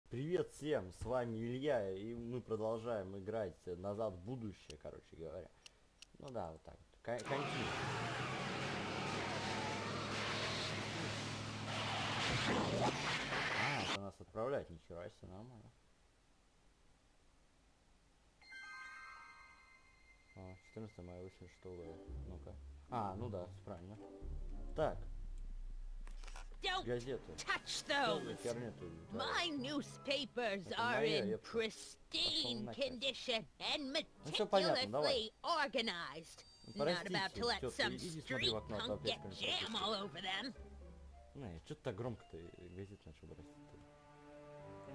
Привет всем, с вами Илья, и мы продолжаем играть «Назад в будущее», короче говоря. Ну да, вот так вот. Континью. А, это нас отправляет, ничего себе, нормально. 14 мая, 86 года. Ну-ка. А, ну да, правильно. Так, газеты. Touch Что за those! херня ты My творишь? newspapers Это are моя, in я пошел pristine на часть. condition and Ну все понятно, давай. meticulously organized. Ну, Not about to простите, let тетка, some иди смотри в street окно, а то punk опять get какой-нибудь jam пропустит. all over them. Не, что ты так громко-то газет начал бросить-то?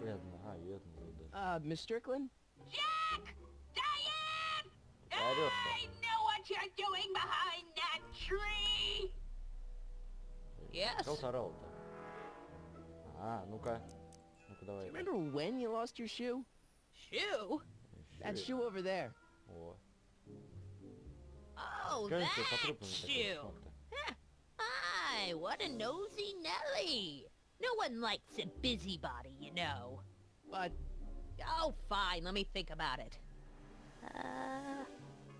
Бедно, бедно зовут даже. Miss Strickland? Jack! Diane! Орёшь-то. I know what you're doing behind that tree! Yes? Кого орал-то? А, ну-ка. Ну-ка давай. Remember when you lost your shoe? Shoe? That shoe over there. О. Oh, Скажи, тебе that потрепанный такой shoe! шмок-то. Hi, what a nosy Nelly! No one likes a busybody, you know. But Oh, fine, let me think about it.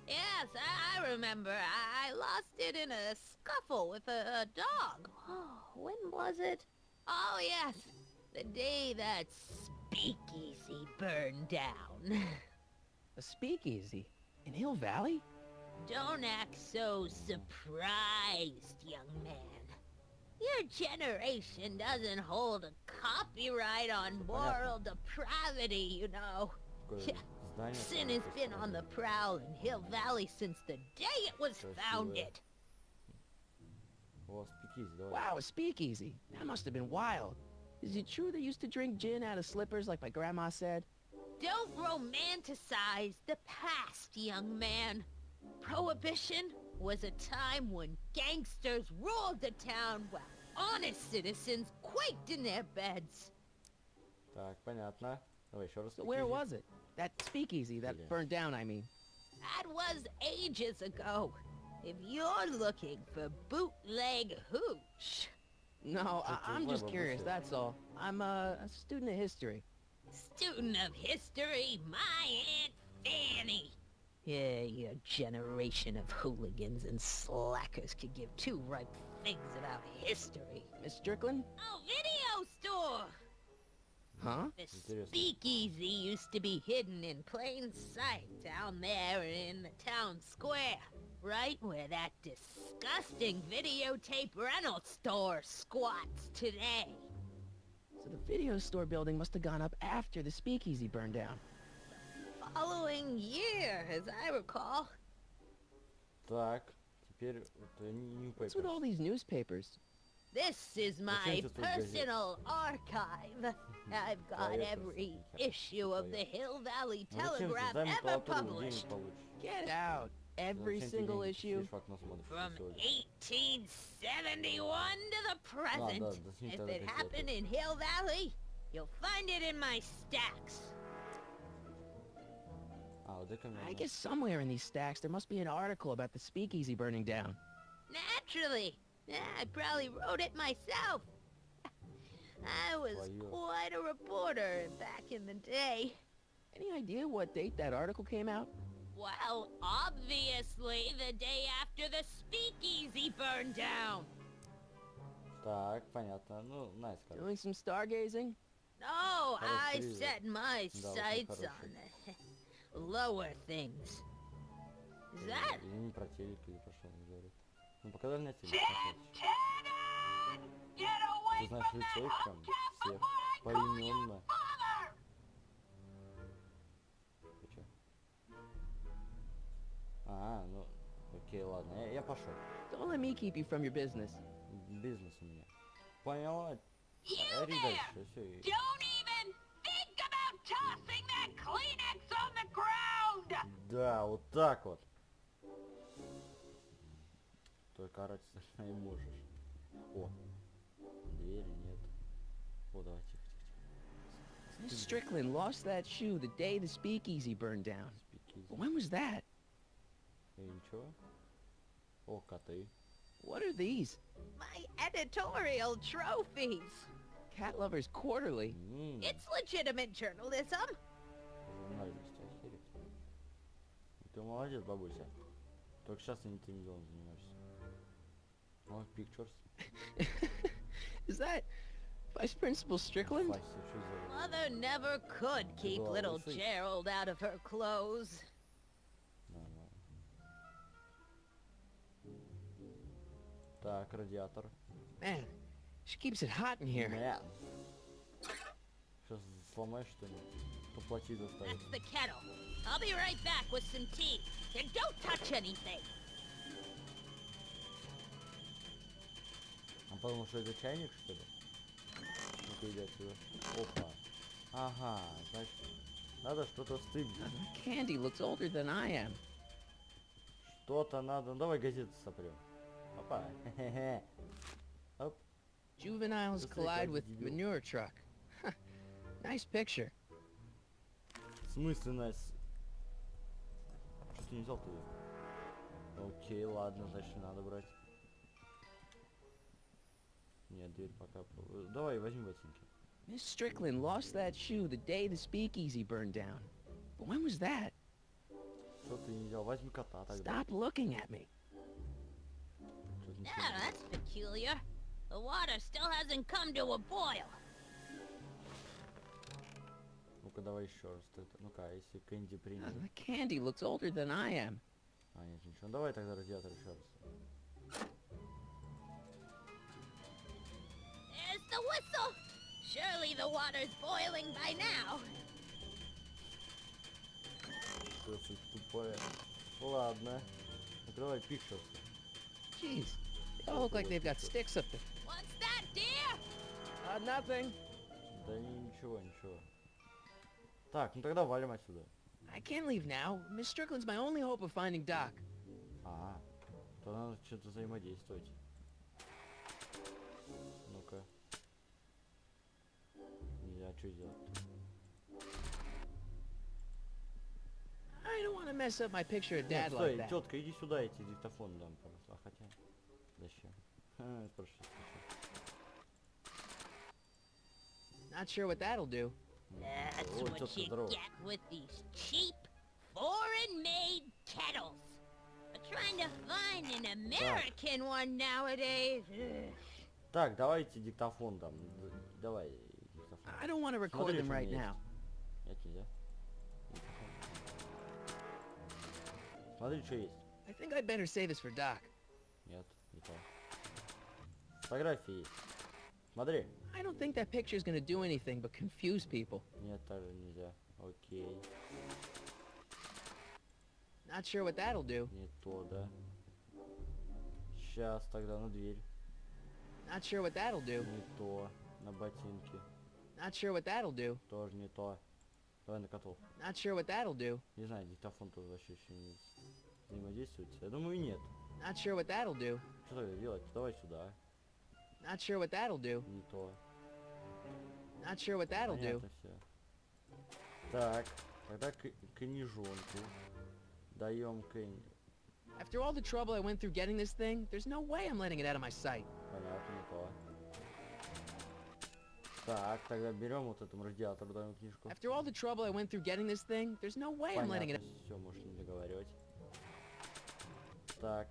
Yes, I remember. I lost it in a scuffle with a dog. Oh, when was it? Oh, yes, the day that speakeasy burned down. a speakeasy in Hill Valley? Don't act so surprised, young man. Your generation doesn't hold a copyright on moral depravity, you know. Такое здание. Sin has been on the prowl in Hill Valley since the day it was founded. О, спикизи, давай. Wow, a speakeasy. That must have been wild. Is it true they used to drink gin out of slippers like my grandma said? Don't romanticize the past, young man. Prohibition was a time when gangsters ruled the town while honest citizens quaked in their beds. Так, понятно. Давай еще раз. So where was it? That speakeasy that burned down, I mean. That was ages ago. If you're looking for bootleg hooch. No, I'm just Labours curious, of that's all. I'm a student of history. Student of history, my Aunt Fanny. Yeah, your generation of hooligans and slackers could give two ripe figs about history. Miss Strickland? Oh, video store! Huh? The Интересно. speakeasy used to be hidden in plain sight down there in the town square. Right where that disgusting videotape rental store squats today. So the video store building must have gone up after the speakeasy burned down. Following year, as I recall. Так, теперь вот What's with all these newspapers? This is my personal archive. I've got every issue of the Hill Valley Telegraph ever published. Get out. Every single issue? From 1871 to the present. If it happened in Hill Valley, you'll find it in my stacks. I guess somewhere in these stacks there must be an article about the speakeasy burning down. Naturally. I probably wrote it myself. I was quite a reporter back in the day. Any idea what date that article came out? Well, obviously the day after the speakeasy burned down. Так, понятно. Ну, nice, короче. Doing some stargazing? No, I призыв. set my Да, очень sights хороший. on lower things. Is that? Или не про телек, или про что он говорит. Ну, показали на телек. Ты знаешь лицо их там всех поименно. Ты чё? А, ну, окей, ладно, я пошел. Don't let me keep you from your business. Бизнес у меня. Поняла? Ори дальше, все. Don't even think about tossing that Kleenex on the ground! Да, вот так вот. Только орать не можешь. О, двери нет. О, давай, тихо, тихо, Miss Strickland lost that shoe the day the speakeasy burned down. тихо. When was that? И ничего. О, коты. What are these? My editorial trophies. Cat Lovers Quarterly. It's legitimate journalism. Журналист, охереть. Ты молодец, бабуся. Только сейчас ты этим делом занимаешься. Oh, pictures. Is that Vice Principal Strickland? Вася, что за... Mother never could keep Well, little we'll see. Gerald out of her clothes. Нормально. Так, радиатор. Man, she keeps it hot in here. Нет. Сейчас сломаешь что-нибудь. Поплати заставить. That's the kettle. I'll be right back with some tea. And don't touch anything. А потому что это чайник, что ли? Ну-ка, иди отсюда. Опа. Ага, значит, надо что-то стыбить. The candy looks older than I am. Что-то надо. Ну, давай газету сопрем. Опа. Хе-хе-хе. Оп. Juveniles This is collide like with debut. manure truck. Nice picture. Смысленность. Что ты не взял туда? Окей, ладно, значит, не надо брать. Нет, дверь пока... Давай, возьми ботинки. Miss Strickland lost that shoe the day the speakeasy burned down. But when was that? Что ты не взял? Возьми кота тогда. Stop looking at me. Что-то не Yeah, that's peculiar. The water still hasn't come to a boil. Ну-ка, давай еще раз. Ну-ка, а если Кэнди принят. The candy looks older than I am. А, нет, ничего. Ну, давай тогда радиатор еще раз. There's the whistle. Surely the water's boiling by now. Что ты тупая. Ладно. Открывай pictures. Jeez, they all look like they've got sticks up there. What's that, dear? Nothing. Да ничего, ничего. Так, ну тогда валим отсюда. I can't leave now. Miss Strickland's my only hope of finding Doc. А, то надо что-то взаимодействовать. Ну-ка. Нельзя, что сделать-то? I don't want to mess up my picture of Нет, Dad стой, like that. тетка, иди сюда, я тебе диктофон дам просто. А хотя... Зачем? Спрашивай. Not sure what that'll do. That's Ой, what тетка, you здорово. get with these cheap, foreign-made kettles. But trying to find an American one nowadays. Так, давайте диктофон дам. Давай диктофон. I don't want to record Смотри, them что у right меня now. есть. Нет, нельзя. Смотри, что есть. I think I'd better say this for Doc. Нет, не то. Фотографии есть. Смотри. I don't think that picture's gonna do anything but confuse people. Нет, тоже нельзя. Окей. Not sure what that'll do. Не то, да. Сейчас тогда на дверь. Not sure what that'll do. Не то. На ботинки. Not sure what that'll do. Тоже не то. Давай на котов. Not sure what that'll do. Не знаю, диктофон тут вообще еще не взаимодействует. Я думаю, нет. Not sure what that'll do. Что тогда делать? Давай сюда. Not sure what that'll do. Не то. Not sure what that'll do. Понятно все. Так, тогда книжонку. Даем Кэнни. After all the trouble I went through getting this thing, there's no way I'm letting it out of my sight. Понятно, не то. Так, тогда берем вот этому радиатору, даем книжку. After all the trouble I went through getting this thing, there's no way I'm letting it Понятно, все, можешь не договаривать. Так.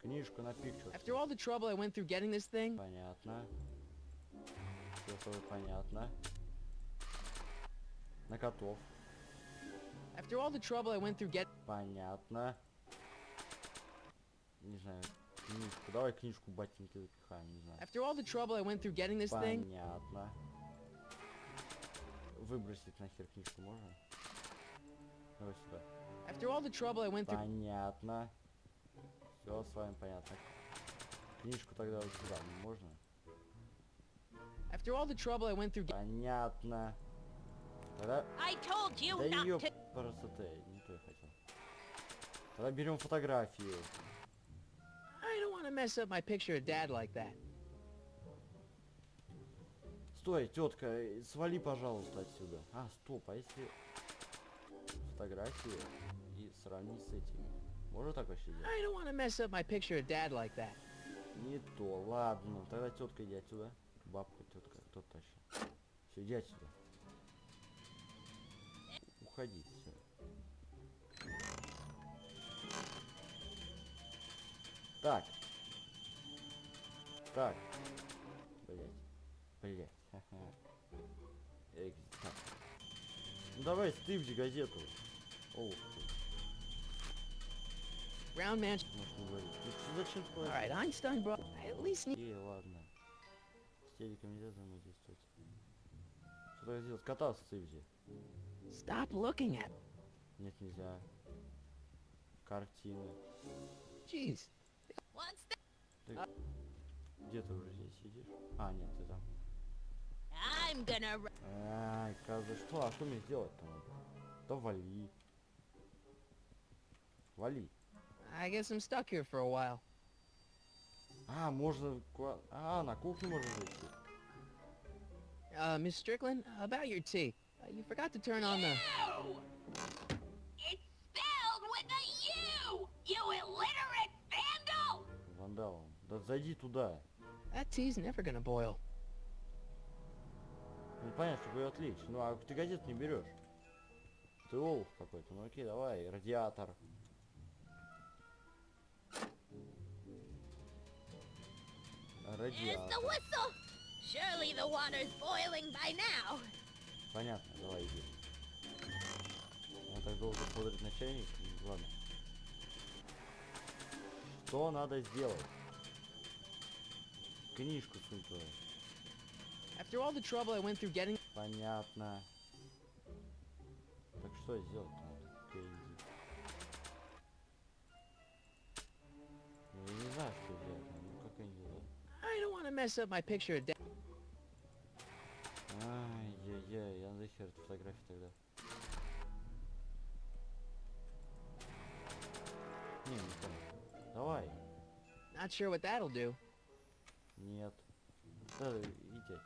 Книжку на picture. After all the trouble I went through getting this thing, Понятно. Все с тобой понятно. На котов. after all the trouble I went through Понятно. Не знаю, книжку. Давай книжку ботинки запихаем, не знаю. after all the trouble I went through getting this thing, Понятно. Выбросить нахер книжку можно? Давай сюда. after all the trouble I went through, Понятно. Все с вами понятно. Книжку тогда вот сюда можно? after all the trouble I went through Понятно. Тогда... I told you Да not ёп, to... красоты, не то я хотел. Тогда берем фотографию. I don't want to mess up my picture of Dad like that. Стой, тетка, свали, пожалуйста, отсюда. А, стоп, а если фотографию и сравнить с этими? Можно так вообще делать? I don't want to mess up my picture of Dad like that. Не то, ладно. Тогда тетка, иди отсюда. Бабка, тетка, кто тащит? Все, иди отсюда. Уходи, все. Так. Так. Блять. Ха-ха. Так. Ну давай, стыпди газету. Оу. Round man. Может, не говорить. Ну, зачем ты All right, Einstein, bro. I at least need. Ладно. С телеком нельзя взаимодействовать. Что так сделать? Кататься в стыпди. Stop looking at. Нет, нельзя. Картины. Jeez. Once that Ты... Где ты уже здесь сидишь? А, нет, ты там. I'm gonna Ай, что? А что мне сделать там? Да вали. Вали. I guess I'm stuck here for a while. А, можно... на кухню можно зайти. Miss Strickland, about your tea. You forgot to turn on the... U! It's spelled with a U! You illiterate vandal! Вандалом. Да зайди туда. That tea's never gonna boil. Ну понятно, чтобы ее отвлечь. Ну а ты газет не берешь. Ты олух какой-то. Ну окей, давай, радиатор. There's the Радиатор. whistle! Surely the water's boiling by now. Понятно, давай иди. Он так долго смотрит на чайник. Ладно. Что надо сделать? Книжку сунь туда. After all the trouble I went through getting... Понятно. Так что сделать-то надо? Кэнди. Ну я не знаю, что делать. Ну как они делают? I don't want to mess up my picture of death. Ай-яй-яй, я нахер эту фотографию тогда. Не понял. Давай. Not sure what that'll do. Нет. Да, иди отсюда.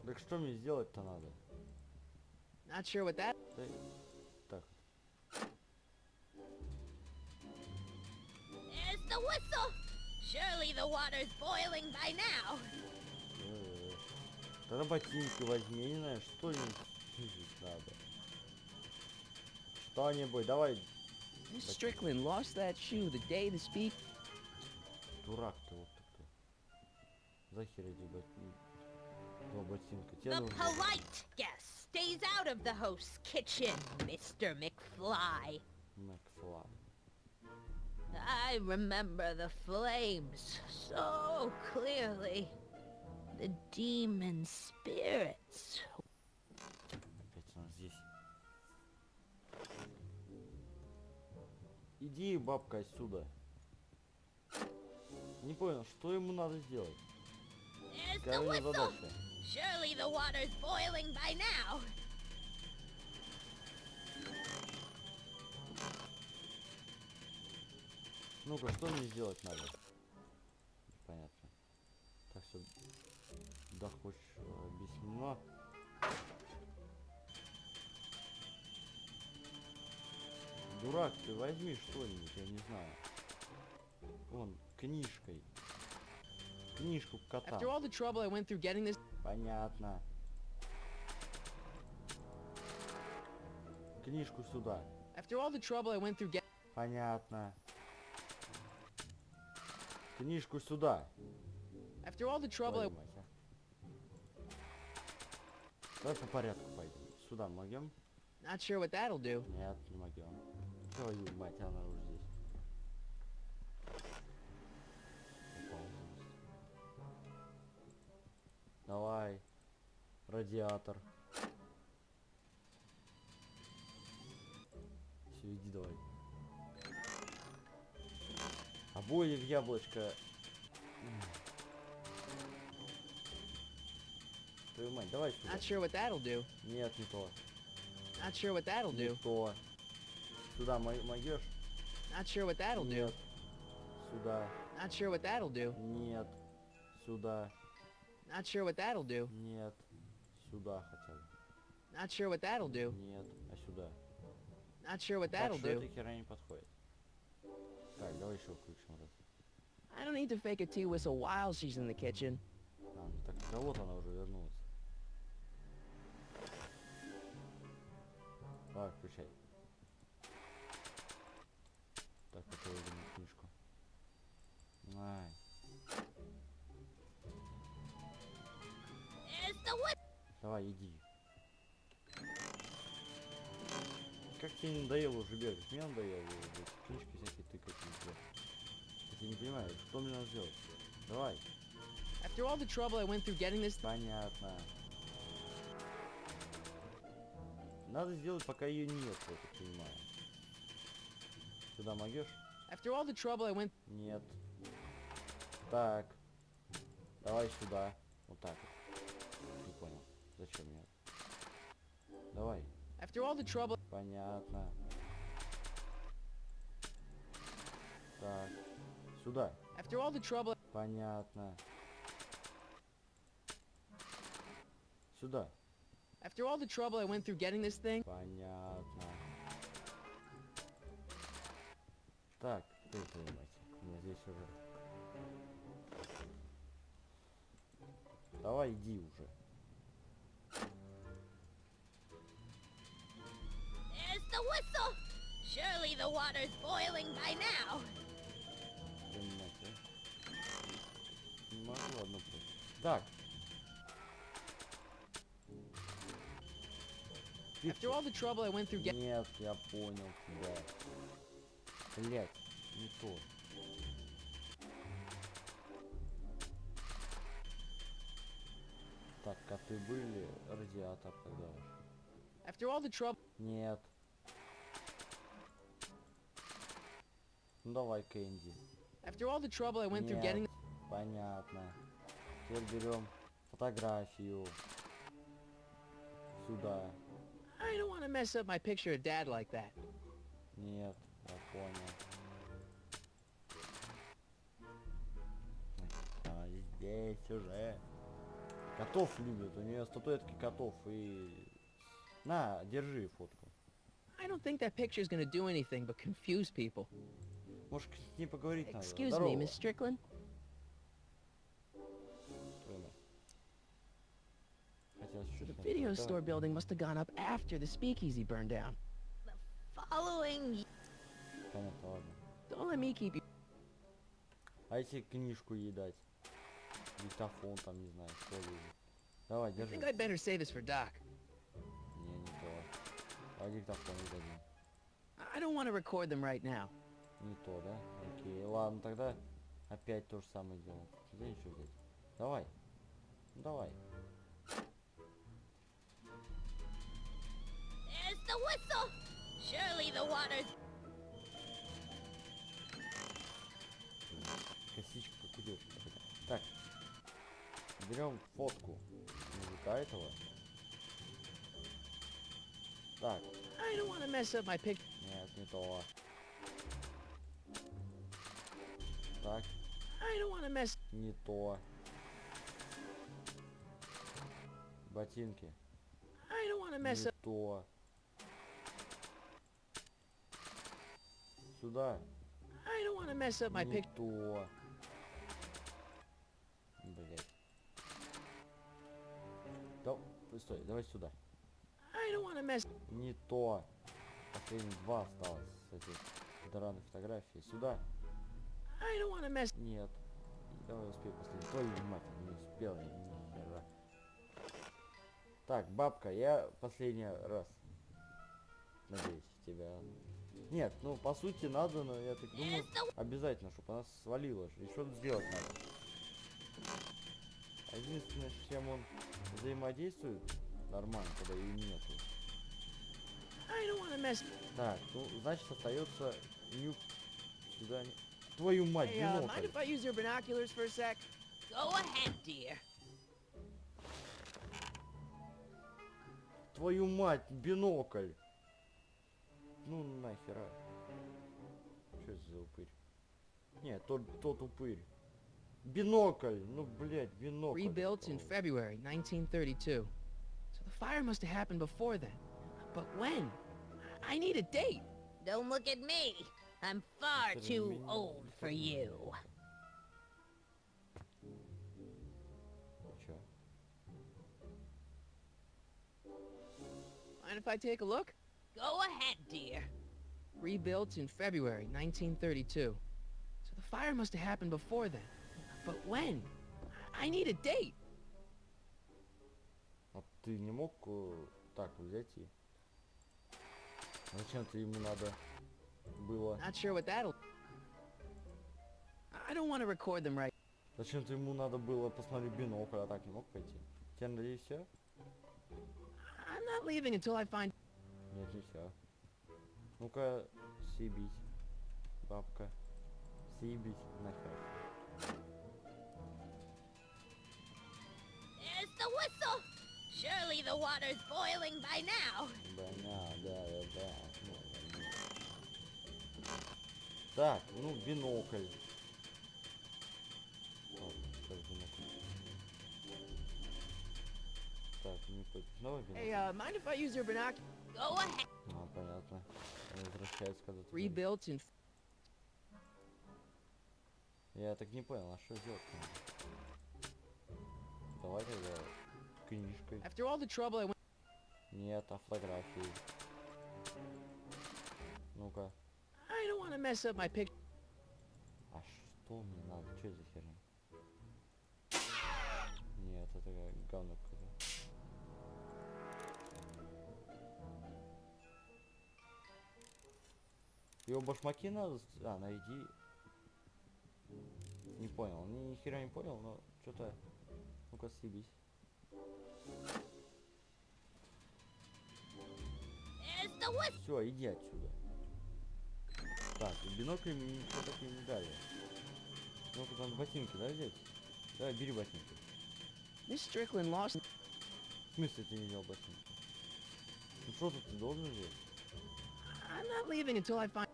Так что мне сделать-то надо? Not sure what that... Да, так. There's the whistle! Surely the water's boiling by now. Тогда ботинки возьми, я не знаю, что-нибудь надо. Что-нибудь, давай. Miss Strickland lost that shoe the day the speak... Дурак ты, вот ты кто. Захер эти два ботинка. Тебе The нужно... polite guest stays out of the host's kitchen, Mr. McFly. Макфлай. I remember the flames so clearly. The demon spirits. Опять он здесь. Иди, бабка, отсюда. Не понял, что ему надо сделать? There's the Какая у него whistle! задача? Surely the water's boiling by now. Ну-ка, что мне сделать надо? Понятно. Так, все. Да, хочешь объяснено. Дурак, ты возьми что-нибудь, я не знаю. Вон, книжкой. Книжку к котам. After all the trouble I went through getting this... Понятно. Книжку сюда. After all the trouble I went through getting... Понятно. Книжку сюда. After all the trouble I... Твою мать, а. Давай по порядку пойдем. Сюда могем? Not sure what that'll do. Нет, не могем. Твою мать, она уже здесь. Давай. Радиатор. Все, иди давай. Обои в яблочко. Твою мать, давай сюда. Not sure what that'll do. Нет, не то. Not sure what that'll Не do. то. Сюда могешь? Not sure what that'll do. Нет. Сюда. Not sure what that'll do. Нет. Сюда. Not sure what that'll do. Нет. Сюда хотя бы. Not sure what that'll do. Нет. А сюда. Not sure what Так, that'll что do. эта херня не подходит. Так, давай еще включим раз. I don't need to fake a tea whistle while she's in the kitchen. А, ну так да вот она уже вернулась. Давай, включай. Так, это я возьму книжку. Ай. Давай, иди. Как тебе не надоело уже бегать? Мне надоело уже книжки всякие тыкать везде. Я не понимаю, что мне надо сделать? Давай. After all the trouble I went through getting this... Понятно. Надо сделать, пока ее нет, я так понимаю. Сюда могешь? After all the trouble I went... Нет. Так. Давай сюда. Вот так вот. Не понял. Зачем мне? Давай. After all the trouble... Понятно. Так. Сюда. After all the trouble... Понятно. Сюда. After all the trouble I went through getting this thing... Понятно. Так, ты понимаете. У меня здесь уже. Давай, иди уже. There's the whistle! Surely the water's boiling by now. Понимаете, а? Не могу одну просто. Так. After all the trouble I went through getting... Нет, я понял тебя. Блять, не то. Так, коты были, радиатор тогда. After all the trouble... Нет. Ну давай, Кэнди. After all the trouble I went through Нет, getting... понятно. Теперь берем фотографию. Сюда. I don't want to mess up my picture of Dad like that. Нет, я понял. А здесь уже. Котов любят, у нее статуэтки котов и... На, держи фотку. I don't think that picture's gonna do anything but confuse people. Может, с ней поговорить надо? Excuse Здорово. me, Miss Strickland? Хотелось чуть The video store building must have gone up after the speakeasy burned down. Following... Понятно, ладно. Don't let me keep you... А если книжку ей дать? Диктофон там, не знаю, что ли. Давай, I держи. think I'd better say this for Doc. Не то. А диктофон не дадим. I don't want to record them right now. Не то, да? Окей, ладно, тогда опять то же самое делаем. Где еще взять? Давай. Ну, давай. There's the whistle! Surely the water's... Косичка как у девушки. Так. Берем фотку мужика этого. Так. I don't want to mess up my picture. Нет, не то. Так. I don't want to mess... Не то. Ботинки. I don't want to mess Не up... то. Сюда. I don't want to mess up my Не picture. то. Блять. Да, стой, давай сюда. I don't want to mess... Не то. Последних два осталось с этих драных фотографий. Сюда. I don't want to mess... Нет. Давай успею последний. Твою мать, не успел я. Ни хера. Так, бабка, я последний раз. Надеюсь, тебя... Нет, ну по сути надо, но я так думаю, обязательно, чтобы она свалила. И что тут сделать надо? А единственное, с чем он взаимодействует нормально, когда ее нету. I don't want to mess... Так, ну значит остается нюк сюда. Твою мать, Hey, mind бинокль. if I use your binoculars for a sec? Go ahead, dear. Твою мать, бинокль. Ну нахера. Что это за упырь? Нет, тот упырь. Бинокль, ну блять, бинокль. Rebuilt in February 1932. So the fire must have happened before then. But when? I need a date. Don't look at me. I'm far too old for you. Mind if I take a look? Go ahead, dear. Rebuilt in February 1932. So the fire must have happened before then. But when? I need a date. А ты не мог так взять и... Зачем-то ему надо было... Not sure what that'll... I don't want to record them right. Зачем-то ему надо было посмотреть бинокль, а так не мог пойти. Тебе надеюсь все? I'm not leaving until I find... Нет, не все. Ну-ка, съебись, бабка. Съебись нахер. There's the whistle. Surely the water's boiling by now. Да. Так, ну, бинокль. Так, не понял. Снова бинокль? Hey, mind if I use your binoculars? Go ahead. А, понятно. Он возвращается, когда ты... Rebuilt in... Я так не понял, а что делать-то? Давай тогда книжкой. After all the trouble I went... Нет, а фотографии. Ну-ка. I don't want to mess up my picture. А что мне надо? Что это за херня? Нет, это говно какое-то. Его башмаки надо... А, найди... Не понял, ни хера не понял, но что-то... Ну-ка, съебись. Все, иди отсюда. Так, биноклями ничего так и не дали. Ну-ка, там ботинки, да, взять? Давай, бери ботинки. Miss Strickland lost... В смысле ты не взял ботинки? Ну что тут ты должен взять? I'm not leaving until I find...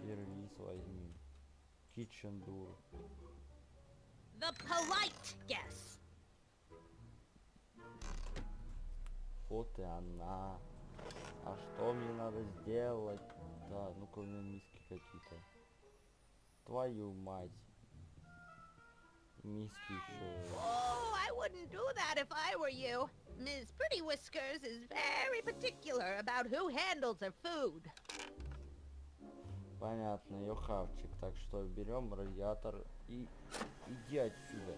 Сервис возьми. Kitchen door. The polite guess. Вот и она. А что мне надо сделать? Да, ну-ка у меня миски какие-то. Твою мать. Миски еще. Oh, I wouldn't do that if I were you. Ms. Pretty Whiskers is very particular about who handles her food. Понятно, ее хавчик. Так что берем радиатор и иди отсюда.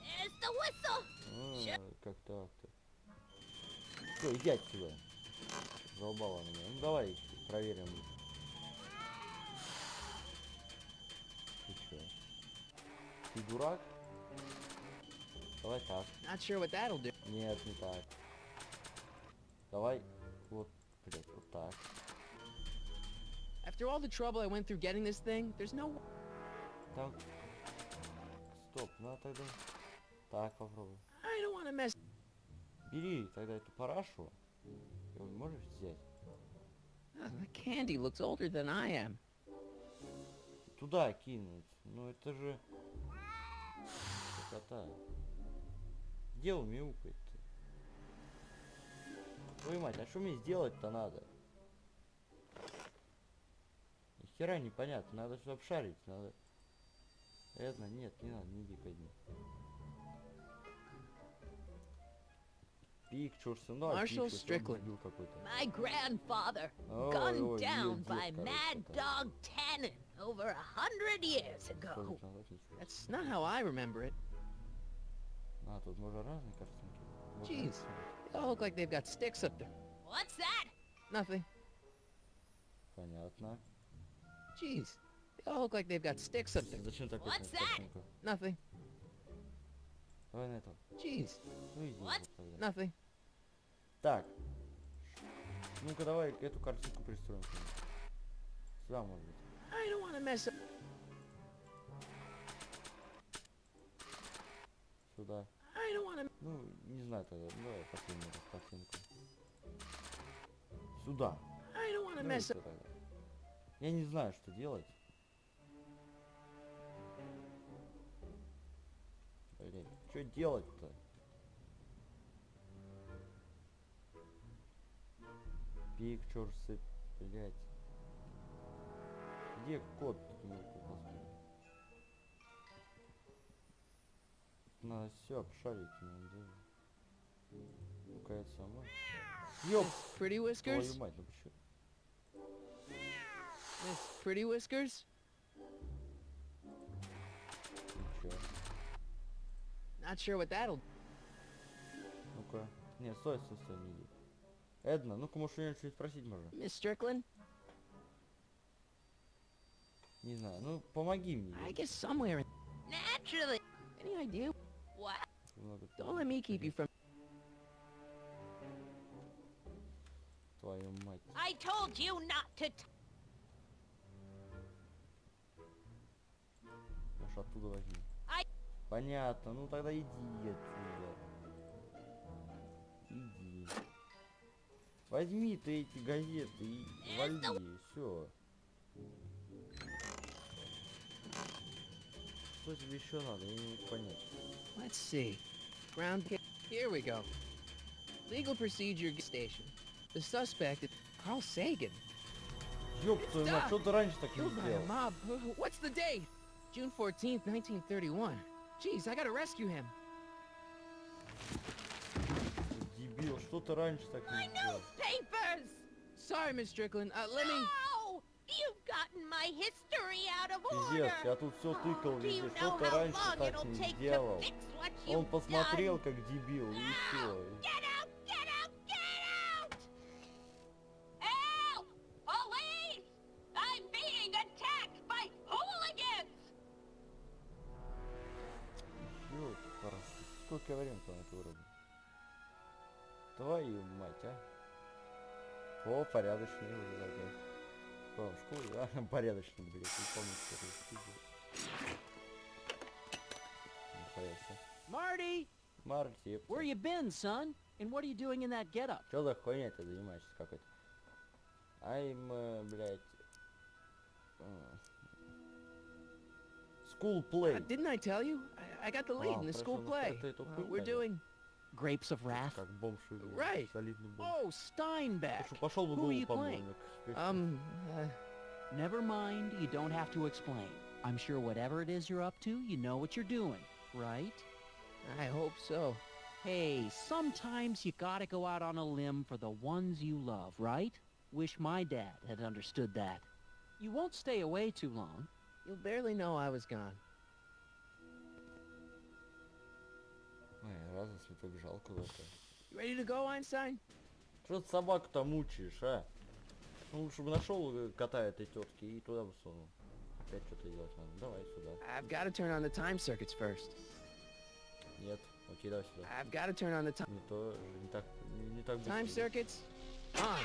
There's the whistle. Как так-то? Все, иди отсюда. Задолбала меня. Ну давай проверим. Ты чё? Ты дурак? Давай так. Not sure what that'll do. Нет, не так. Давай вот, блять, вот так. After all the trouble I went through getting this thing, there's no... Так. Стоп, ну тогда... Так, попробуй. I don't want to mess... Бери тогда эту парашу. Его можешь взять? The candy looks older than I am. Туда кинуть. Ну это же... Красота. Где он мяукает-то? Твою мать, а что мне сделать-то надо? Ни хера непонятно, надо что обшарить, надо... Это, нет, не надо, не иди к одним. Pictures, ну, Marshall Pictures, Strickland. дебил какой-то. My grandfather, Ой, gunned ой, down дед by какой-то Mad там. Dog Tannen over 100 years ago. Сколько назад, ничего. That's not how I remember it. А, тут можно разные картинки. Можно Jeez, разные. they all look like they've got sticks up there. What's that? Nothing. Понятно. Jeez, they all look like they've got sticks up there. Зачем так What's that? картинку? Nothing. Давай на этом. Jeez, Ну иди What? вот тогда. nothing. Так. Ну-ка давай эту картинку пристроим. Сюда, может быть. I don't want to mess up. Сюда. I don't want to... Ну, не знаю тогда. Давай последний раз картинку. Сюда. I don't want to Ну, mess это up. тогда. Я не знаю, что делать. Блин, что делать-то? Pictures, блять. Где код? Надо все обшарить, надо делать. Ну-ка, это самое. Ёп! Miss Pretty Whiskers? Твою мать, ну почему? Miss Pretty Whiskers? Ничего. Not sure what that'll... Ну-ка. Не, стой, не иди. Эдна, ну-ка, может, у нее что-нибудь спросить можно? Miss Strickland? Не знаю, ну, помоги мне. I guess somewhere... Naturally. Any idea? What? Много Don't let me keep you from... Твою мать. I told you not to Аж оттуда возьми. I... Понятно, ну тогда иди отсюда. Иди. Возьми ты эти газеты и вали, все. Что тебе еще надо? Я не могу понять. Let's see. Ground... Here we go. Legal procedure station. The suspect is Carl Sagan. Ёб твою мать, что ты раньше так не Killed by a сделал? mob. What's the date? June 14th, 1931. Jeez, I gotta rescue him. Дебил, что ты раньше так не сделал? Papers! Sorry, Miss Strickland. Let me... Oh! You've gotten my history out of Пиздец, order! я тут все тыкал Do you везде, know что ты how раньше long так it'll не take to сделал? fix what Он you've посмотрел done? как дебил, и все. Get out! Get out! Get out! Help! Police! I'm being attacked by hooligans! Ёп, сколько времени-то на это уровне? Твою мать, а? О, порядочный уже такой. Кто в школе? А, порядочный, блядь, не помню, что это пиздец. Нихуя себе. Marty, Марти, where you been, son? And what are you doing in that getup? чё за хуйня ты занимаешься какой-то? Блядь... School play. Didn't I tell you? I got the lead in the school play. We're doing... Grapes of Wrath? Как бомж, Right. солидный бомж. Oh, Steinbeck. Что, пошел бы Who are голову you помыл. playing? Never mind, you don't have to explain. I'm sure whatever it is you're up to, you know what you're doing, right? I hope so. Hey, sometimes you gotta go out on a limb for the ones you love, right? Wish my dad had understood that. You won't stay away too long. You'll barely know I was gone. Ой, раз если побежал куда-то. You ready to go, Einstein? Что ты собаку-то мучаешь, а? Ну лучше бы нашел кота этой тетки и туда бы сунул. Опять что-то делать надо. Давай сюда. I've got to turn on the time circuits first. Нет, окей, давай сюда. I've got to turn on the time... Не то, не так быстро. Time circuits? On.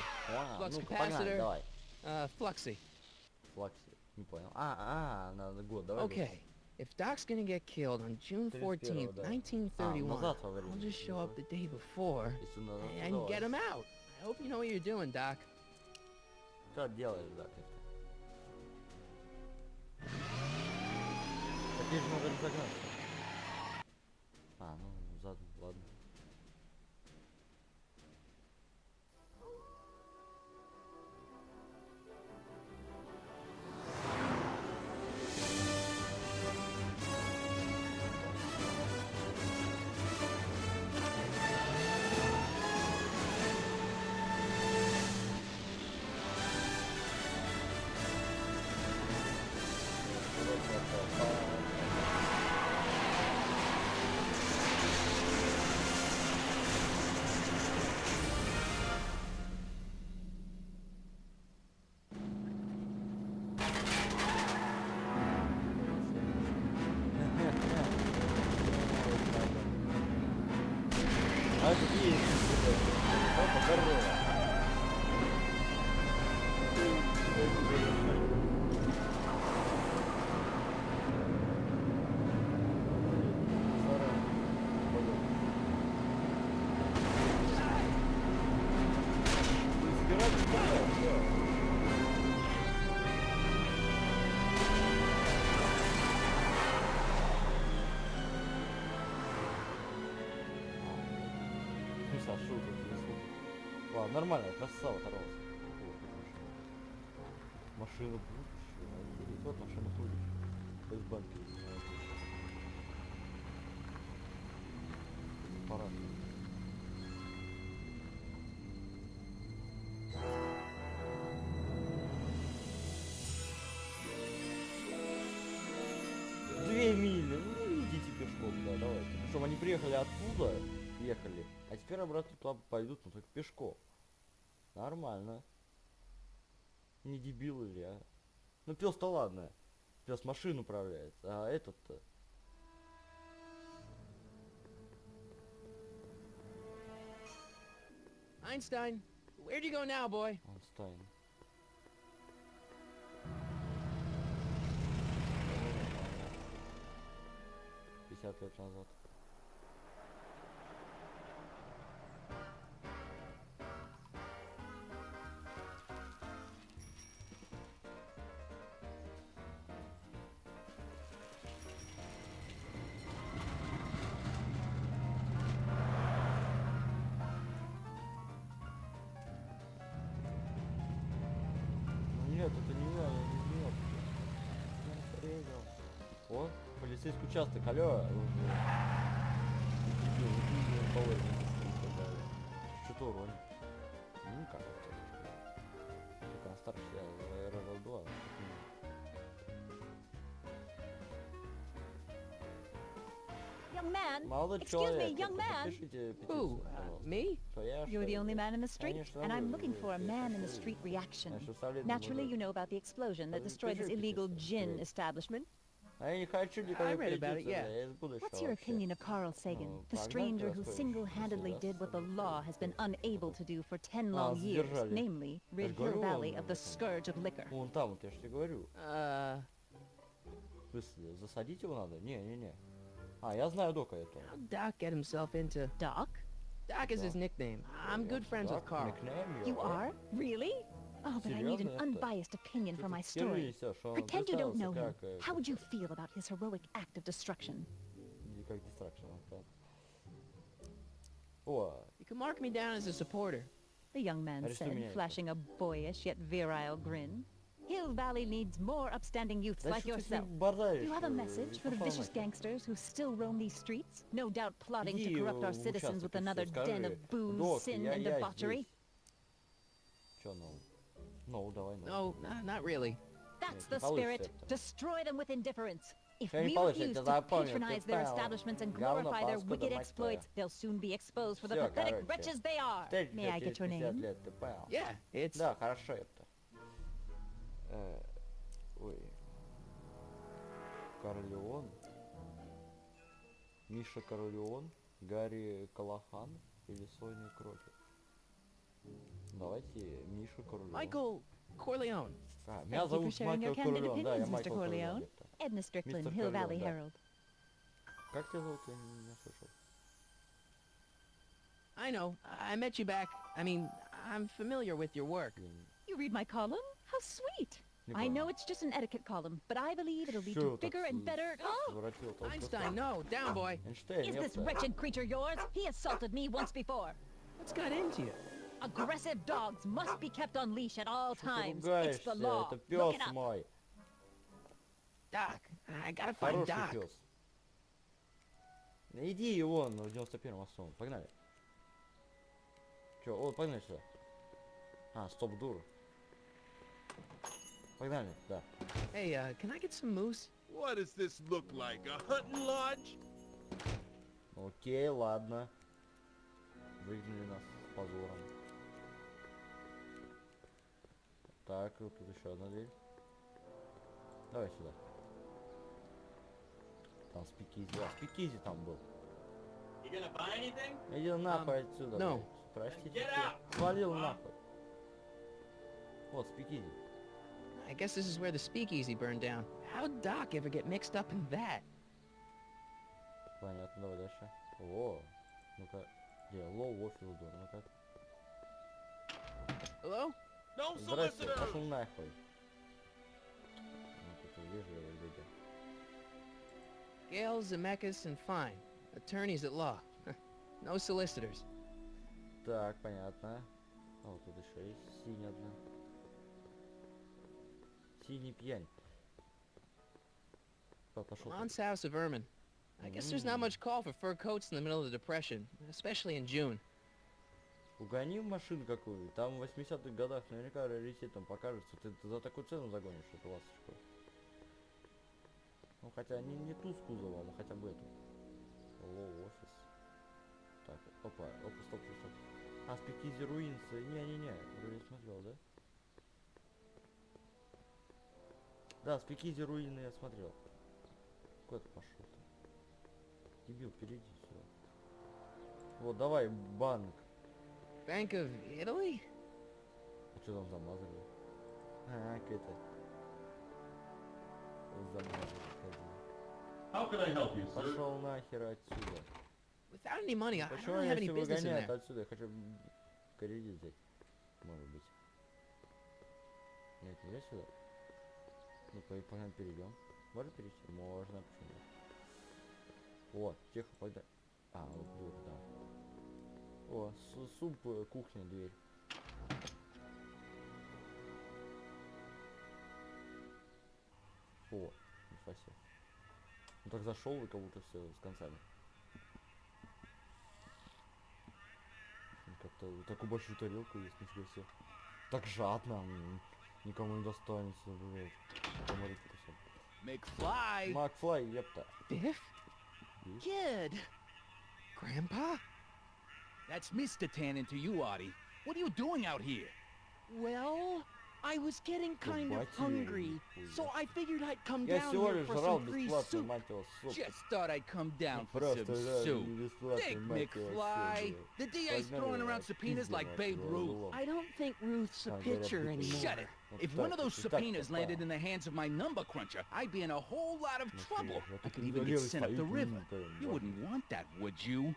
Flux Ну погнали, capacitor. давай. Fluxy. Флакси. Не понял. Надо год, давай. Okay. If Doc's gonna get killed on June 14th, 1931, назад во времени. I'll just show up the day before Если назад, то and давай. get him out. I hope you know what you're doing, Doc. Что делаешь, да, как-то? Такие же надо разогнаться. Ну, задом, ладно. Отлично. Опа, здорово. Ладно, нормально, красава оторвался. Машина будущего. Вот машина будущего. Из банки. аппарат. Две мили. Ну идите пешком, да, давайте. Причем они приехали оттуда, ехали, а теперь обратно туда пойдут, но только пешком. Нормально. Не дебилы ли, а? Ну пес-то ладно. Пес машину управляет, а этот-то... Einstein, where'd you go now, boy? Einstein. 50 лет назад. Нет, это не я не мёртв. Я встретил. О, полицейский участок, алло. Что-то уронит. Ну как это? Только на старше я раза два. Young man, Молодой excuse me, человек, young man. подпишите Who? петицию, пожалуйста. Me? Что я, You're что the only ли? man in the street, Конечно, and I'm вы, looking for a вы, man in the вы. street reaction. Значит, уставление Naturally, будет. you know about the explosion that destroyed this Подпишите illegal петицию, gin скорее. establishment. А я не хочу I никакой read about it, петиции, yeah. я из будущего What's your вообще. opinion of Carl Sagan, the Погнали stranger who раскроем. single-handedly Сюда, did what the сюда, law сюда. has been unable to do for 10 А, long years, задержали. namely, Я rid же Hill говорю, Valley он of the это- scourge of liquor? Вон там, вот я же тебе говорю. Uh, В смысле, засадить его надо? Не. А, я знаю Дока этого. how'd Doc get himself into... Doc? Doc is his nickname. I'm good friends with Carl. You are? Really? Oh, but I need an Серьезно, это? unbiased opinion for my Впервые story. несешь, что он Pretend you don't know him. представился How would you feel about his heroic act of destruction? как дистракшн. О, You can mark me down as a supporter. The young man Арестуй said, меня. flashing a boyish yet virile grin. Hill Valley needs more upstanding youths да like что ты с ним yourself. базаришь? You have a message for the Пошла vicious нахер. gangsters who still roam these streets, no doubt plotting to Иди corrupt our в citizens with участок и another всё den скажи. of booze, Док, sin, я and debauchery? здесь. Чё, ну? Ну, давай, ну. No, not really. That's не the получится spirit. это. Destroy them with indifference. If Всё не we получится, refuse я to запомнил, patronize ты their понял. establishments and Говно, glorify their паскуда, wicked мать exploits, твою. they'll soon be exposed for the Всё, pathetic короче. wretches they are. Встретимся May I get через your 50 name? лет, ты понял? Yeah, it's... Да, хорошо это. Ой. Корлеон. Миша Корлеон. Гарри Калахан. Или Соня Крокет. Давайте Миша Корлеон. Michael Corleone. А, Thank меня you for зовут sharing your Майкл candid Корлеон. Да, я opinions, Mr. Майкл Корлеон. Corleone. ёпта. Edna Strickland, Мистер Hill Corleone, Valley да. Herald. Как тебя зовут? Я не слышал. I know. I met you back. I mean, I'm familiar with your work. Я не- You read my column? How sweet. не I понял. know it's just an etiquette column, but I believe it'll lead Чё to так bigger and better... Oh! своротил толпу? Einstein, no. Down, boy. Эйнштейн, Is this ёпта. wretched creature yours? He assaulted me once before. What's got into you? Aggressive dogs must be kept on leash at all Ты times. It's ругаешься, the law. это Look it пес up. мой. Doc. I gotta find Хороший Doc. пес. Иди вон в 91-м мостом. Погнали. Чё, о, погнали сюда. А, стоп, дур. Погнали, да. Hey, can I get some moose? What does this look like? A hunting lodge? Окей, ладно. Выгнали нас с позором. Так, вот тут еще одна дверь. Давай сюда. Там спикизи. А, спикизи там был. You gonna buy anything? Иди нахуй отсюда. no. блядь. Простите. Get out! Свалил нахуй. Вот, спикизи. I guess this is where the speakeasy burned down. How'd Doc ever get mixed up in that? Понятно, давай дальше. О, ну-ка. Где? Лоу, Офилдор, ну-ка. Hello? No Здрасте, solicitor! пошел нахуй. Вот это вежливые люди. Gale, Zemeckis, and Fine. Attorneys at law. No solicitors. Так, понятно. А вот тут еще есть синяя одна. Синий пьянь. Пошел. Lance House of Ermin. I guess there's not much call for fur coats in the middle of the Depression, especially in June. Угони машину какую, там в 80-х годах наверняка раритетом покажется. Ты за такую цену загонишь эту ласточку. Ну хотя не ту с кузовом, а хотя бы эту. О, офис. Так, опа, стоп. А, Спикизи Руинс. Не, вроде смотрел, да? Да, Спикизи Руины я смотрел. Куда ты пошел-то? Дебил, перейди сюда. Вот, давай, банк. Bank of Italy? А что там замазали? А, какая-то... Замазали, ходили. How can I help you, sir? Пошел нахер отсюда. Without any money, I Почему don't меня have any все business in выгоняют there. отсюда? Я хочу кредит взять. Может быть. Нет, нельзя сюда. Ну, погнали, перейдем. Можно перейти? Можно, почему нет? Вот, тихо, пойдем. А, вот дур, да. О, суп, кухня, дверь. О, нифига себе. Ну так зашел и как будто все с концами. Как-то такую большую тарелку есть, нифига себе. Так жадно, никому не достанется, блядь. Поморить просто. McFly! Макфлай, епта. Biff? Biff? Kid? Grandpa? That's Mr. Tannen to you, Artie. What are you doing out here? Well, I was getting kind of Батя, hungry, so I figured I'd come Я down всего here лишь for жрал some free бесплатно, soup. мать его, суп. Just thought I'd come down for Просто some жрал soup. бесплатно, Think, мать его, McFly. суп. The DA's throwing around subpoenas like Babe Ruth. I don't think Ruth's a Oh, pitcher yeah, anymore. Shut it. If one of those subpoenas landed in the hands of my number cruncher, I'd be in a whole lot of trouble. I could even get sent up the river. You wouldn't want that, would you?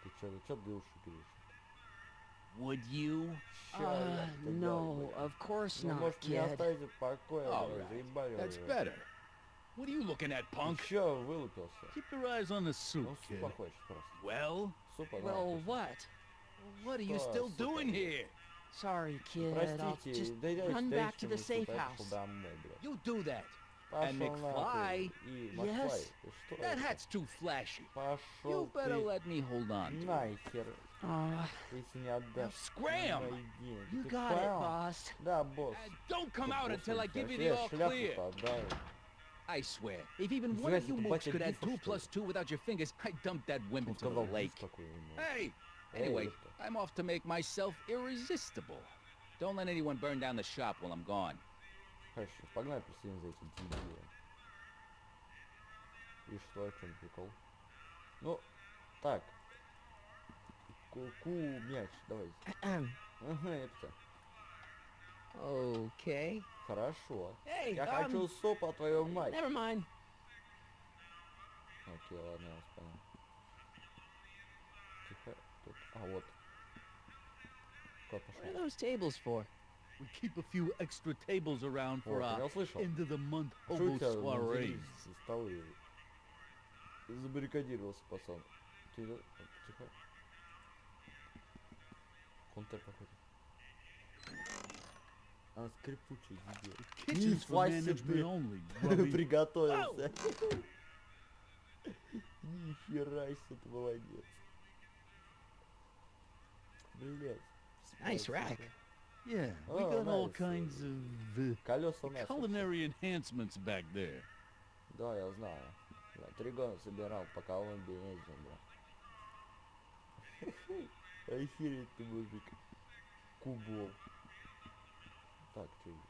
Ты чё ты уши греешь? Would you? No, of course Ну, not, может, не kid. оставите в покое, All блядь, right. заебали That's уже. better. What are you looking at, punk? Чё вылупился? Keep your eyes on the soup, Ну, kid. супа хочешь просто. Well, Супа, да, Well, хочешь. what? what are you Что, still супа? doing here? Sorry, kid. I'll Простите, just дай run back to the мне safe супа, я house. пошел домой, блядь. You do that. And Пошел McFly. нахуй. И Yes. Макфлай, ты что That это? hat's too flashy. Пошел You better ты let me hold on to it. нахер, если не отдашь Scram! мои деньги. You Ты got it, понял? boss. Да, босс. And don't come out Босс, until I give you я the all шляпу clear. отдай. I swear, if even Нифига one of себе, you это mooks батя could add Гифа, 2 что ли? plus 2 without your fingers, I'd dump that wimp Он into the сказал, lake. гиф какой ему. Hey! Эй, Anyway, ёпта. I'm off to make myself irresistible. Don't let anyone burn down the shop while I'm gone. Хорошо, погнали последний за этим дебилом. И что, о чем прикол? Ну, так. Мяч, давай. Ага, это. Okay. Хорошо. Hey, Я хочу супа, твою мать. never mind. Окей, ладно, я вас понял. Тихо, тут. А, вот. Куда What are пошел? those tables for? We keep a few extra tables around for Вот, я our услышал. end of the month Что у hobo тебя soirees. столы? Забаррикадировался, пацан. Тихо. Контер какой-то. А, скрипучий дебил. Kitchen's for Нифига management себе. only. Grubby. Приготовился. Нихера себе, ты молодец. Блять. Nice rack. Yeah, we Oh, got all nice. kinds of Колеса у нас. culinary enhancements back there. Да, я знаю. Я 3 года собирал, пока он ездил, бля. Охереть ты, мужик. Кубов. Так, что есть?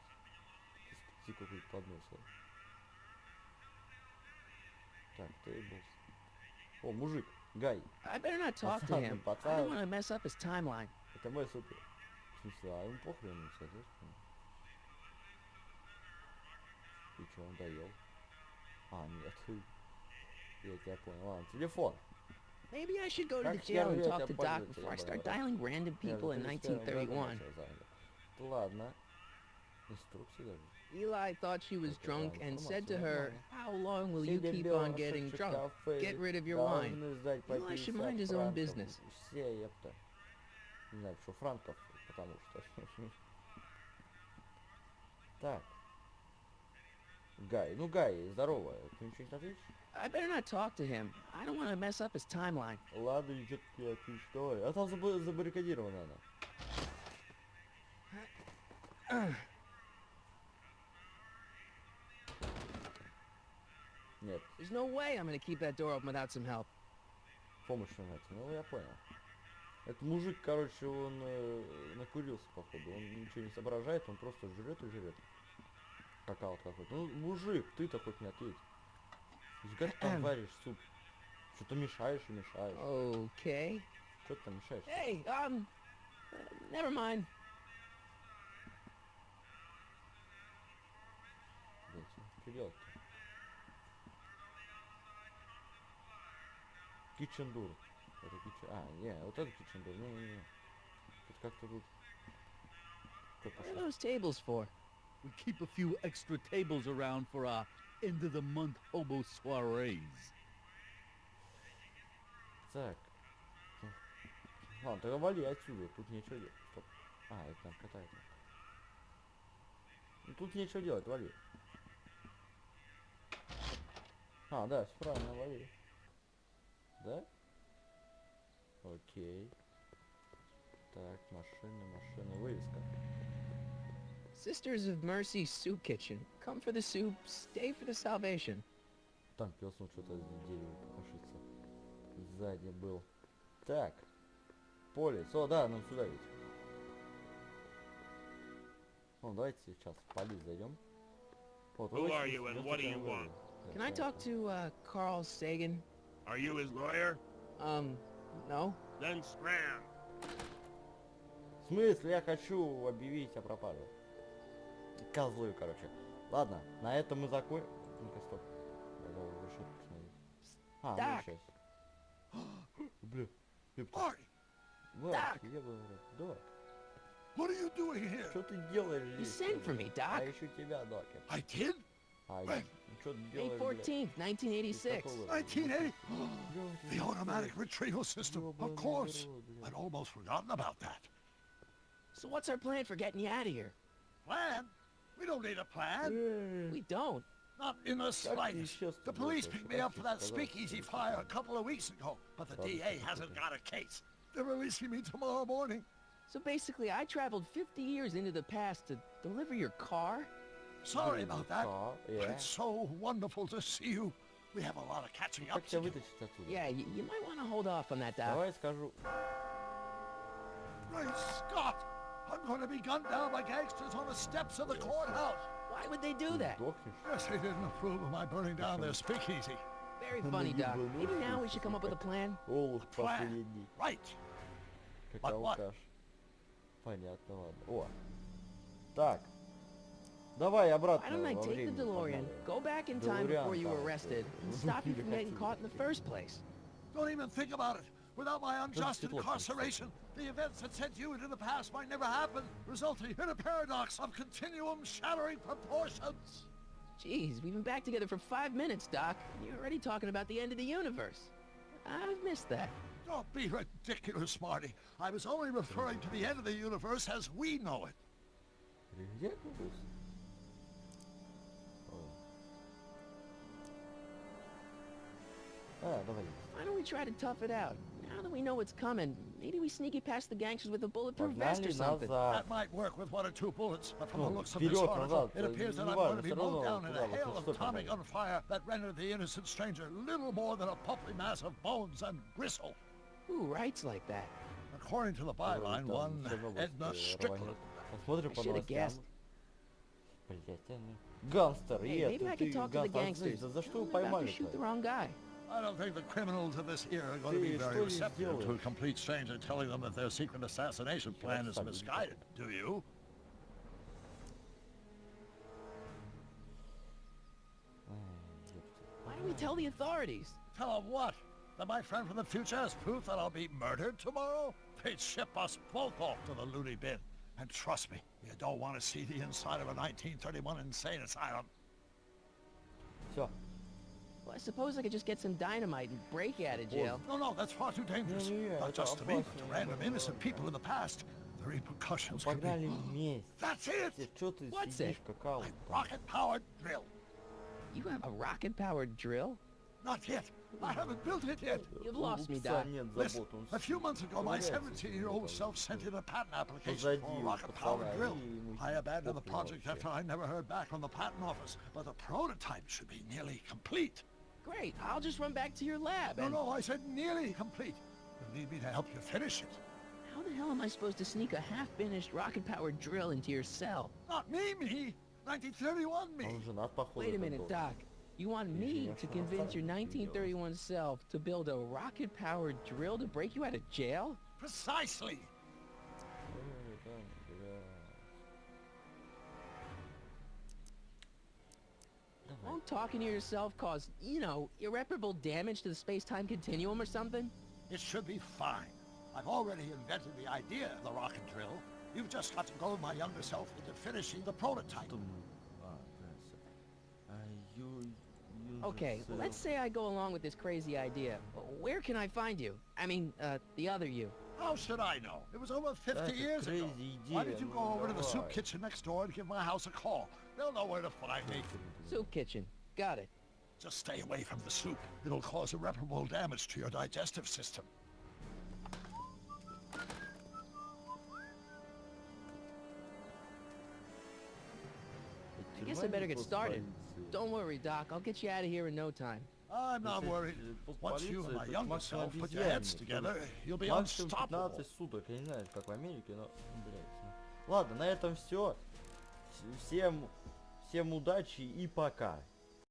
Спасти какой-то поднос. Так, тейблс. О, мужик, Гай. I better not talk to him. I Пацан. don't want to mess up his timeline. Это мой супер. В смысле, а ему похрен, не скажешь? И что, он доел? А, нет. Я тебя понял. Ладно, телефон. Maybe I should go to the Как jail and хер talk я to тебя Doc пользуюсь, before I я start говорю. dialing random people in 1931. Ладно. Инструкции даже. Eli thought she was Okay, drunk well, and come on, said to so her, normal. "How long will you Все keep дебилы on getting нашедшие drunk? кафе Get rid of your wine." должны сдать по Eli should 50 mind his own франков. business. Все, епта. Не знаю, что франков, потому что. Так. Гай. Ну, Гай, здорово. Ты ничего не ответишь? I better not talk to him. I don't want to mess up his timeline. Ладно, ничего ты не ответишь. Давай. А там забаррикадирована она. Нет, There's no way I'm gonna keep that door open without some help. помощь надо. Ну, я понял. Этот мужик, короче, он накурился, походу. Он ничего не соображает, он просто жрет и жрет. Какао какой-то. Ну, мужик, ты-то хоть не ответь. Как ты там варишь суп? Что-то мешаешь и мешаешь. Okay. Что ты там мешаешь? Hey, never mind. Блядь, что делать-то? Kitchen door. Это kitchen... А, не, вот это kitchen door. Не. Тут как-то тут... Как What are пошло? those tables for? We keep a few extra tables around for our end-of-the-month hobo soirees. Так. Ладно, тогда вали отсюда. Тут нечего делать. Стоп. А, это там катается. Ну, тут нечего делать, вали. А, да, все правильно, вали. Да? Окей. Так, машина, вывеска. Sisters of Mercy Soup Kitchen. Come for the soup, stay for the salvation. Там пес, ну что-то дерево покошится. Сзади был. Так. Полис. О, да, нам сюда ведь. Ну, давайте сейчас в полис зайдем. Вот, Who are you and what do you want? Can I talk to, Carl Sagan? Are you his lawyer? No. Then scram. В смысле, я хочу объявить о пропаже. Козлы, короче. Ладно, на этом мы закончим. Ну-ка, стоп. Надо решетку посмотреть. А, ну Так. сейчас. Бля. Ой, Так. Я говорю, док. what are you doing here? Что ты делаешь You здесь? sent for me, А Doc. ищу тебя, док. I did? А, When? что ты May делаешь, 14th, 1986. 1980? The automatic retrieval system, of course. I'd almost forgotten about that. So what's our plan for getting you out of here? Plan? We don't need a plan. We don't. Not in the slightest. The police picked me up for that speakeasy fire a couple of weeks ago, but the DA hasn't got a case. They're releasing me tomorrow morning. So basically, I traveled 50 years into the past to deliver your car? Sorry about that. But Yeah. it's so wonderful to see you. We have a lot of catching up Как to тебя do. вытащить отсюда? Yeah, you might want to hold off on that, Doc. Давай скажу. Great Scott! I'm going to be gunned down by gangsters on the steps of the courthouse. Why would they do that? Сдохнешь. Guess they didn't approve of my burning down their speakeasy. Very funny, Doc. Maybe now we should come up with a plan. Олух Plan. последний. Right. Как What? алкаш. Понятно, ладно. О. Так. Давай обратно. Why don't I во take the времени DeLorean, погнали. go back in time DeLorean, before you were да, arrested, and это- stop you from getting caught in the first place? Don't even think about it. Without my unjust Just look. incarceration, the events that sent you into the past might never happen, resulting in a paradox of continuum-shattering proportions. Jeez, we've been back together for 5 minutes, Doc. You're already talking about the end of the universe. I've missed that. Don't be ridiculous, Marty. I was only referring to the end of the universe as we know it. Где Кукус? А, давай. Why don't we try to tough it out? Now that we know what's coming, maybe we sneak it past the gangsters with a bulletproof vest or Погнали something. назад. That might work with 1 or 2 bullets, but from the Ну, looks of this вперед, article, назад, it appears that I'm неважно, going to be всё равно mowed down in туда, a вот hail что of atomic там. gunfire that rendered the innocent stranger little more than a pulpy mass of bones and gristle. Who writes like that? According to the byline, Там one всё равно Edna вот, Strickland. рванет. Посмотрим I по should have новостям. guessed. Блять, гангстер, Hey, maybe I could talk to the gangsters. За что Tell вы them about to shoot поймали-то? the wrong guy. I don't think the criminals of this era are going to be Ты very что receptive to a сделаешь? complete stranger telling them that their secret assassination plan is misguided. Do you? Why don't we tell the authorities? Tell them what? That my friend from the future has proof that I'll be murdered tomorrow? They'd ship us both off to the loony bin. And trust me, you don't want to see the inside of a 1931 insane asylum. Все. Well, I suppose I could just get some dynamite and break out of jail. No, that's far too dangerous. Не-не-не, Not это just to me, but to опасно. random innocent people in the past. The repercussions could Погнали be... вместе. That's it! Что ты What's сидишь, it? какао? My rocket-powered drill. You have a rocket-powered drill? Not yet. I haven't built it yet. You've lost me, Пса Doc. нет Listen, забот, он a few months ago, my ковыряется 17-year-old в self sent in a patent application Позади for a у rocket-powered пацана, drill. и ему I abandoned the похрен project вообще. after I never heard back from the patent office, but the prototype should be nearly complete. Great, I'll just run back to your lab No, and... no, I said nearly complete. You'll need me to help you finish it. How the hell am I supposed to sneak a half-finished rocket-powered drill into your cell? Not me. 1931 me. Он женат, походу. Wait a этот minute, док. Doc. You want me to convince your 1931 self to build a rocket-powered drill to break you out of jail? Precisely. Won't talking to yourself cause, you know, irreparable damage to the space-time continuum or something? It should be fine. I've already invented the idea of the rocket drill. You've just got to goad my younger self into finishing the prototype. Okay, let's say I go along with this crazy idea. Where can I find you? I mean, the other you. How should I know? It was over 50 years ago. Why don't you go over to the soup kitchen next door and give my house a call? They'll know where to find me. Soup kitchen. Got it. Just stay away from the soup. It'll cause irreparable damage to your digestive system. I guess I better get started. Don't worry, Doc. I'll get you out of here in no time. I'm not worried. Once you and my younger self put your heads together, you'll be Максимум unstoppable. 15 суток, я не знаю, как в Америке, но, блядь. Ладно, на этом все. Всем удачи и пока.